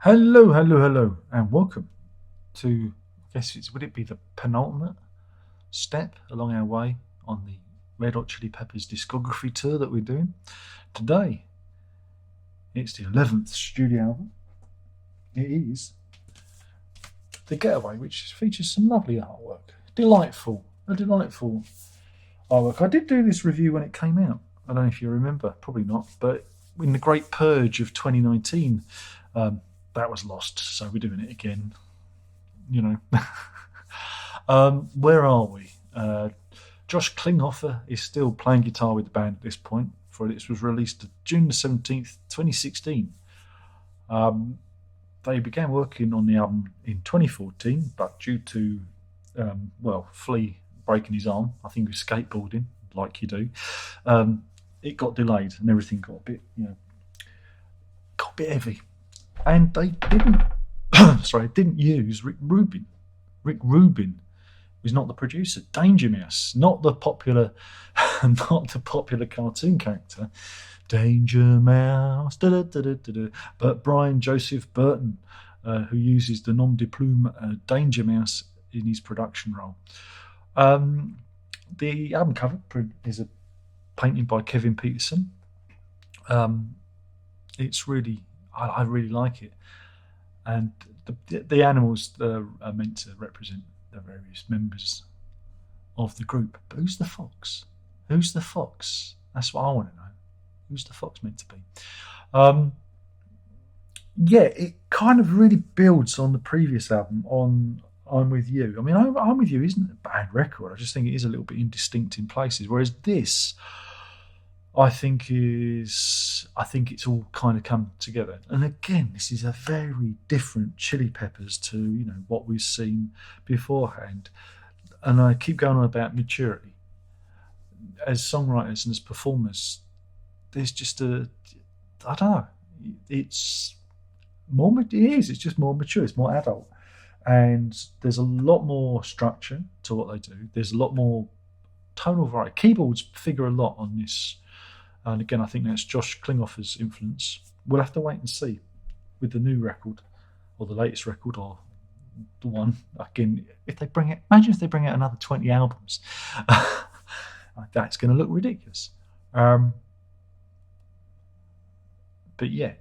Hello, hello, hello, and welcome to, would it be the penultimate step along our way on the Red Hot Chili Peppers discography tour that we're doing? Today, it's the 11th studio album. It is The Getaway, which features some lovely artwork. A delightful artwork. I did do this review when it came out. I don't know if you remember, probably not, but in the great purge of 2019, that was lost, so we're doing it again. You know, where are we? Josh Klinghoffer is still playing guitar with the band at this point. For this was released June the 17th, 2016. They began working on the album in 2014, but due to Flea breaking his arm, I think he was skateboarding like you do. It got delayed and everything got a bit, got a bit heavy, and they didn't. Didn't use Rick Rubin. Rick Rubin was not the producer. Danger Mouse, not the popular, not the popular cartoon character, Danger Mouse. But Brian Joseph Burton, who uses the nom de plume Danger Mouse in his production role. The album cover is a painting by Kevin Peterson. It's really, I really like it, and the animals are meant to represent the various members of the group. But who's the fox? Who's the fox? That's what I want to know. Who's the fox meant to be? It kind of really builds on the previous album, on I'm With You. I mean, I'm With You isn't a bad record. I just think it is a little bit indistinct in places. Whereas this, I think it's all kind of come together. And again, this is a very different Chili Peppers to what we've seen beforehand. And I keep going on about maturity as songwriters and as performers. There's just I don't know. It's more. It is. It's just more mature. It's more adult, and there's a lot more structure to what they do. There's a lot more tonal variety. Keyboards figure a lot on this. And again, I think that's Josh Klinghoffer's influence. We'll have to wait and see with the new record, or the latest record, or the one again. If they bring it, imagine if they bring out another 20 albums. That's going to look ridiculous. But yeah,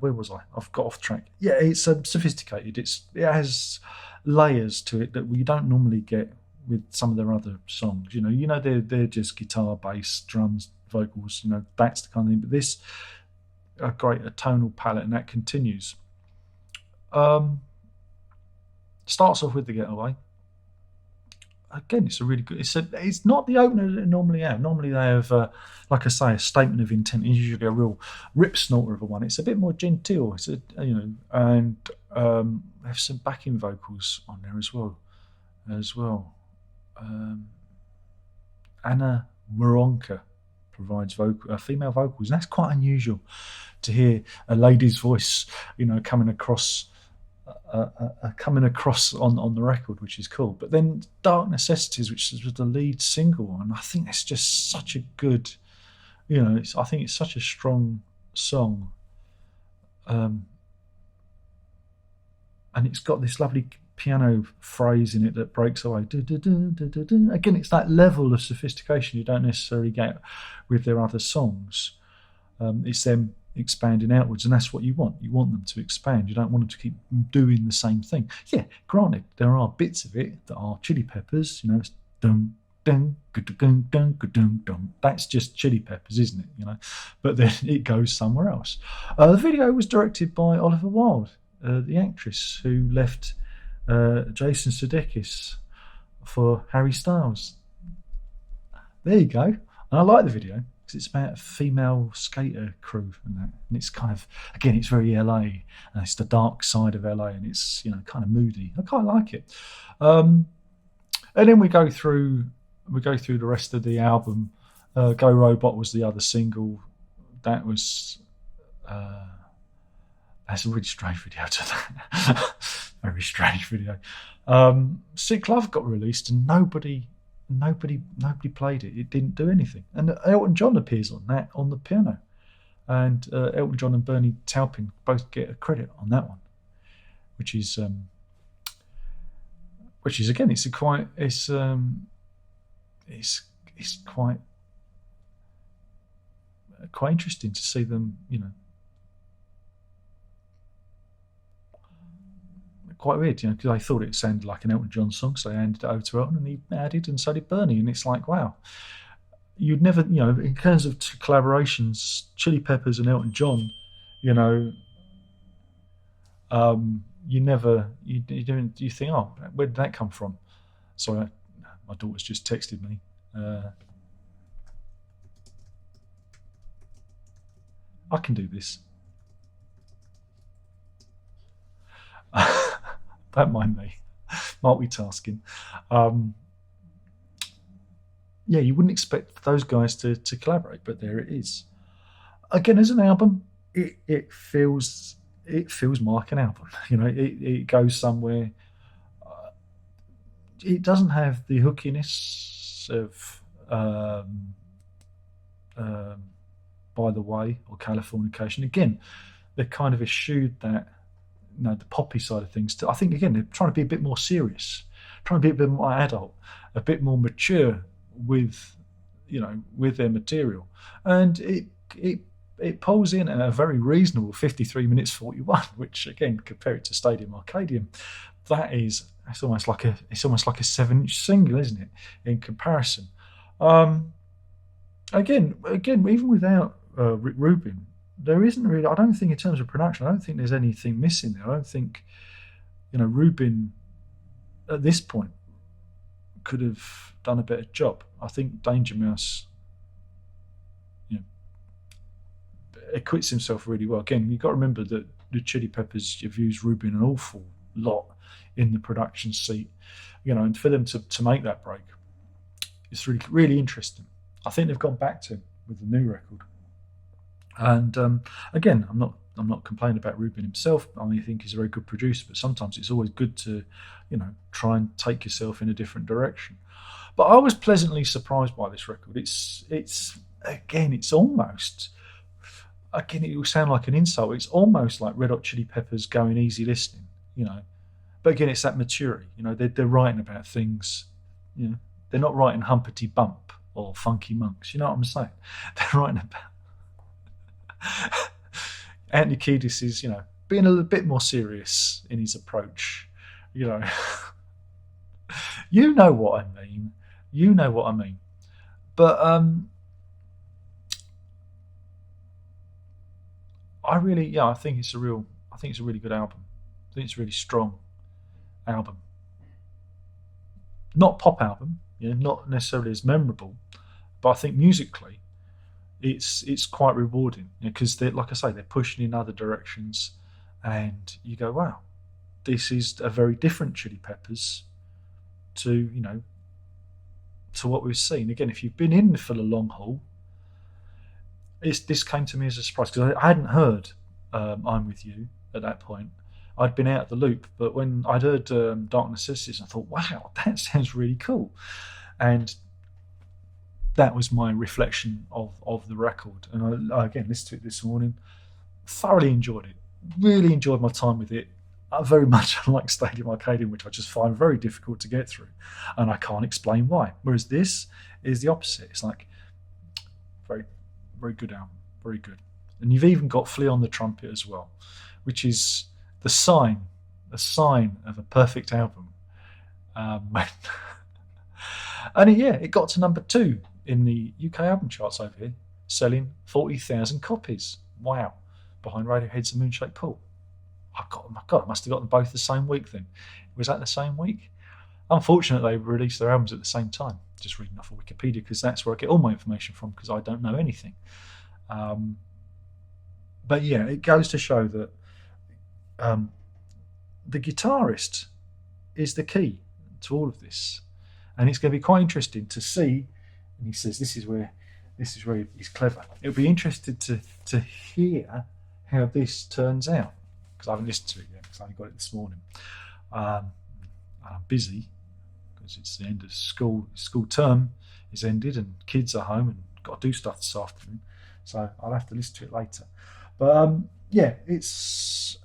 where was I? I've got off track. Yeah, it's sophisticated. It has layers to it that we don't normally get with some of their other songs. They're just guitar, bass, drums, vocals. That's the kind of thing. But this, a tonal palette, and that continues. Starts off with The Getaway. Again, it's a really good. It's not the opener that they normally have. Normally they have, like I say, a statement of intent. It's usually a real rip snorter of a one. It's a bit more genteel. It's and they have some backing vocals on there as well. Anna Waronker provides female vocals, and that's quite unusual to hear a lady's voice, coming across on the record, which is cool. But then Dark Necessities, which was the lead single, and I think that's just such a good, I think it's such a strong song, and it's got this lovely piano phrase in it that breaks away. Again, it's that level of sophistication you don't necessarily get with their other songs. It's them expanding outwards, and that's what you want. You want them to expand. You don't want them to keep doing the same thing. Yeah, granted, there are bits of it that are Chili Peppers. It's dum dum dum dum dum dum. That's just Chili Peppers, isn't it? But then it goes somewhere else. The video was directed by Oliver Wilde, the actress who left Jason Sudeikis for Harry Styles. There you go. And I like the video because it's about a female skater crew and that. And it's kind of, again, it's very LA, and it's the dark side of LA, and it's kind of moody. I quite like it. And then we go through the rest of the album. Go Robot was the other single. That was that's a really strange video to that. Very strange video. Sick Love got released, and nobody played it. It didn't do anything. And Elton John appears on that on the piano, and Elton John and Bernie Taupin both get a credit on that one. which is again, it's a quite it's quite interesting to see them, quite weird, because I thought it sounded like an Elton John song, so I handed it over to Elton, and he added, and so did Bernie, and it's like, wow, you'd never, in terms of collaborations, Chili Peppers and Elton John, you know, you never, you think, oh, where did that come from? Sorry, my daughter's just texted me. I can do this. Don't mind me. Multitasking. Yeah, you wouldn't expect those guys to collaborate, but there it is. Again, as an album, it feels more like an album. It goes somewhere. It doesn't have the hookiness of um, By the Way or Californication. Again, they kind of eschewed that, the poppy side of things. I think again they're trying to be a bit more serious, trying to be a bit more adult, a bit more mature with, with their material, and it pulls in at a very reasonable 53 minutes 41, which again, compare it to Stadium Arcadium, it's almost like a 7-inch single, isn't it? In comparison, again, even without Rick Rubin, there isn't really. I don't think in terms of production, I don't think there's anything missing there. I don't think, Rubin at this point could have done a better job. I think Danger Mouse, acquits himself really well. Again, you've got to remember that the Chili Peppers have used Rubin an awful lot in the production seat, and for them to make that break, it's really, really interesting. I think they've gone back to him with the new record. And again, I'm not complaining about Rubin himself. I think he's a very good producer, but sometimes it's always good to, try and take yourself in a different direction. But I was pleasantly surprised by this record. It's again, it's almost, again, it will sound like an insult. It's almost like Red Hot Chili Peppers going easy listening, But again, it's that maturity. They're writing about things. They're not writing Humpty Bump or Funky Monks. You know what I'm saying? They're writing about. Anthony Kiedis is, being a little bit more serious in his approach. You know what I mean. You know what I mean. But I think it's a really good album. I think it's a really strong album. Not pop album, not necessarily as memorable, but I think musically, it's quite rewarding, because like I say, they're pushing in other directions, and you go, wow, this is a very different Chili Peppers to to what we've seen. Again, if you've been in for the long haul, this came to me as a surprise, because I hadn't heard I'm With You at that point. I'd been out of the loop, but when I'd heard Dark Necessities, I thought, wow, that sounds really cool. And that was my reflection of the record. And I again listened to it this morning, thoroughly enjoyed it, really enjoyed my time with it. I very much like Stadium Arcadium, which I just find very difficult to get through, and I can't explain why. Whereas this is the opposite. It's like very, very good album, very good. And you've even got Flea on the trumpet as well, which is the sign of a perfect album. And it got to number 2 in the UK album charts over here, selling 40,000 copies. Wow. Behind Radiohead's The Moonshaped Pool. My God, I must have got them both the same week then. Was that the same week? Unfortunately, they released their albums at the same time. Just reading off of Wikipedia, because that's where I get all my information from, because I don't know anything. But yeah, it goes to show that the guitarist is the key to all of this. And it's going to be quite interesting to see. And he says this is where he's clever. It'll be interesting to hear how this turns out, because I haven't listened to it yet, because I only got it this morning. I'm busy because it's the end of school term is ended, and kids are home and got to do stuff this afternoon, so I'll have to listen to it later. But it's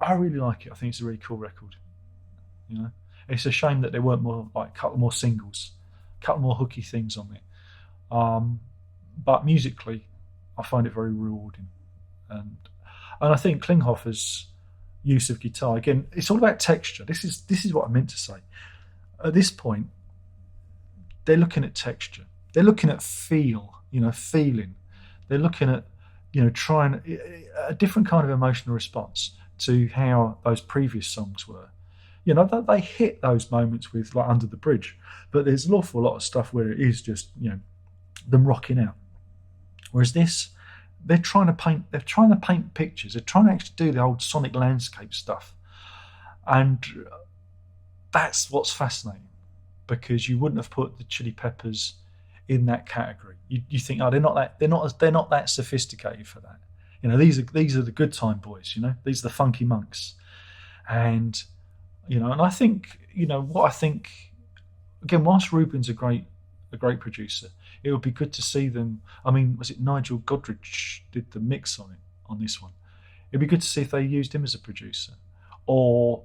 I really like it. I think it's a really cool record. You know, it's a shame that there weren't more, like, a couple more singles, a couple more hooky things on it. But musically, I find it very rewarding, and I think Klinghoffer's use of guitar, again, it's all about texture. This is what I meant to say. At this point, they're looking at texture. They're looking at feeling. They're looking at, trying a different kind of emotional response to how those previous songs were. They hit those moments with, like, Under the Bridge, but there's an awful lot of stuff where it is just, them rocking out. Whereas this, they're trying to paint pictures. They're trying to actually do the old sonic landscape stuff, and that's what's fascinating, because you wouldn't have put the Chili Peppers in that category. You think, oh, they're not that sophisticated for that. These are the good time boys. These are the funky monks, and and I think what I think, again, whilst Rubin's a great producer, it would be good to see them. I mean, was it Nigel Godrich did the mix on this one? It'd be good to see if they used him as a producer, or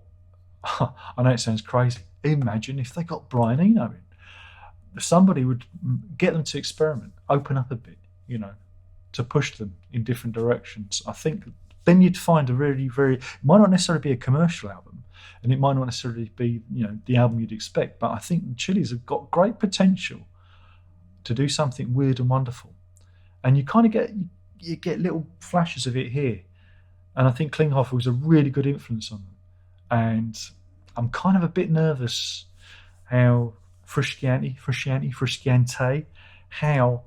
I know it sounds crazy. Imagine if they got Brian Eno in. If somebody would get them to experiment, open up a bit, to push them in different directions. I think then you'd find a really, very, it might not necessarily be a commercial album, and it might not necessarily be, the album you'd expect, but I think the Chili's have got great potential to do something weird and wonderful. And you kind of get little flashes of it here. And I think Klinghoffer was a really good influence on them. And I'm kind of a bit nervous how Frusciante, how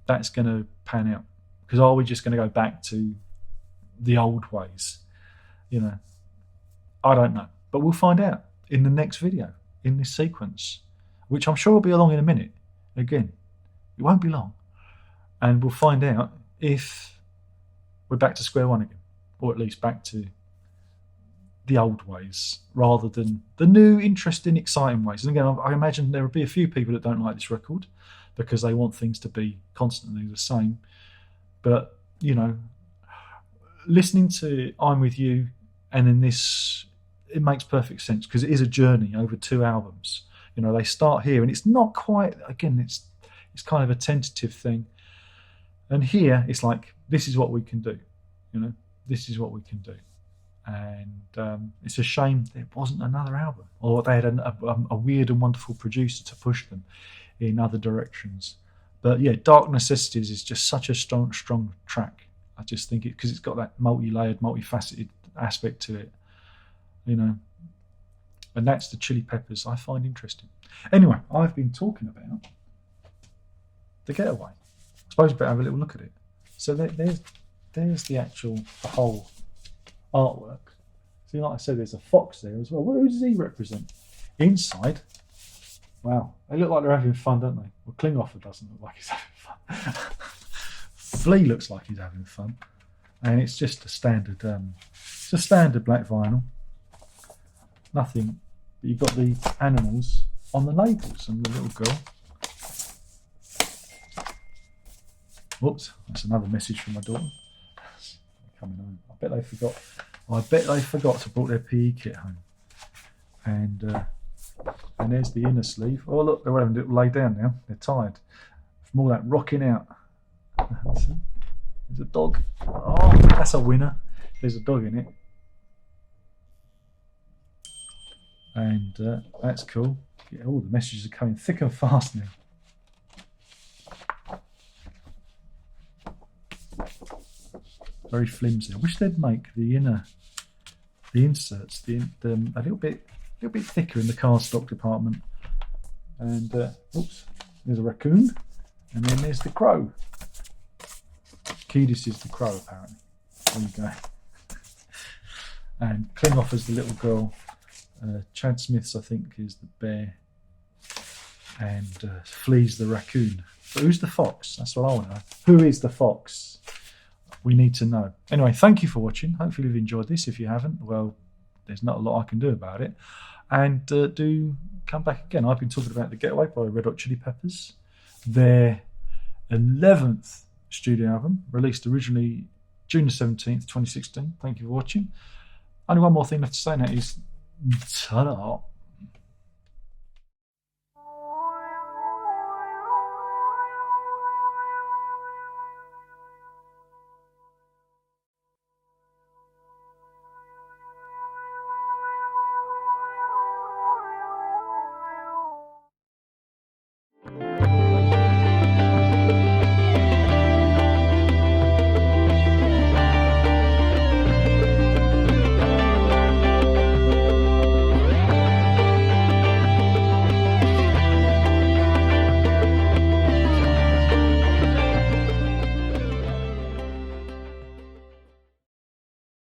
that's going to pan out. Because are we just going to go back to the old ways? I don't know. But we'll find out in the next video, in this sequence, which I'm sure will be along in a minute. Again, it won't be long. And we'll find out if we're back to square one again, or at least back to the old ways rather than the new, interesting, exciting ways. And again, I imagine there will be a few people that don't like this record because they want things to be constantly the same. But, listening to I'm With You and then this, it makes perfect sense because it is a journey over 2 albums. They start here and it's not quite, again, it's kind of a tentative thing. And here it's like, this is what we can do. This is what we can do. And it's a shame there wasn't another album, or they had a weird and wonderful producer to push them in other directions. But yeah, Dark Necessities is just such a strong track. I just think because it's got that multi-layered, multifaceted aspect to it, And that's the Chili Peppers I find interesting. Anyway, I've been talking about the Getaway. I suppose we better have a little look at it. So there's the whole artwork. See, like I said, there's a fox there as well. Who does he represent? Inside, wow, they look like they're having fun, don't they? Well, Klinghoffer doesn't look like he's having fun. Flea looks like he's having fun, and it's just a standard, black vinyl. Nothing. But you've got the animals on the labels and the little girl. Whoops, that's another message from my daughter. Coming home. I bet they forgot to bring their PE kit home. And there's the inner sleeve. Oh look, they're having to lay down now. They're tired from all that rocking out. There's a dog. Oh, that's a winner. There's a dog in it. And that's cool. Yeah, all the messages are coming thick and fast now. Very flimsy. I wish they'd make the inserts, a little bit thicker in the cardstock department. And oops, there's a raccoon, and then there's the crow. Kiedis is the crow, apparently. There you go. And Klinghoffer's the little girl. Chad Smith's, I think, is the bear, and Flea's the raccoon. But who's the fox? That's what I want to know. Who is the fox? We need to know. Anyway, thank you for watching. Hopefully you've enjoyed this. If you haven't, well, there's not a lot I can do about it. And do come back again. I've been talking about The Getaway by Red Hot Chili Peppers. Their 11th studio album, released originally June the 17th, 2016. Thank you for watching. Only one more thing left to say now is ta-da.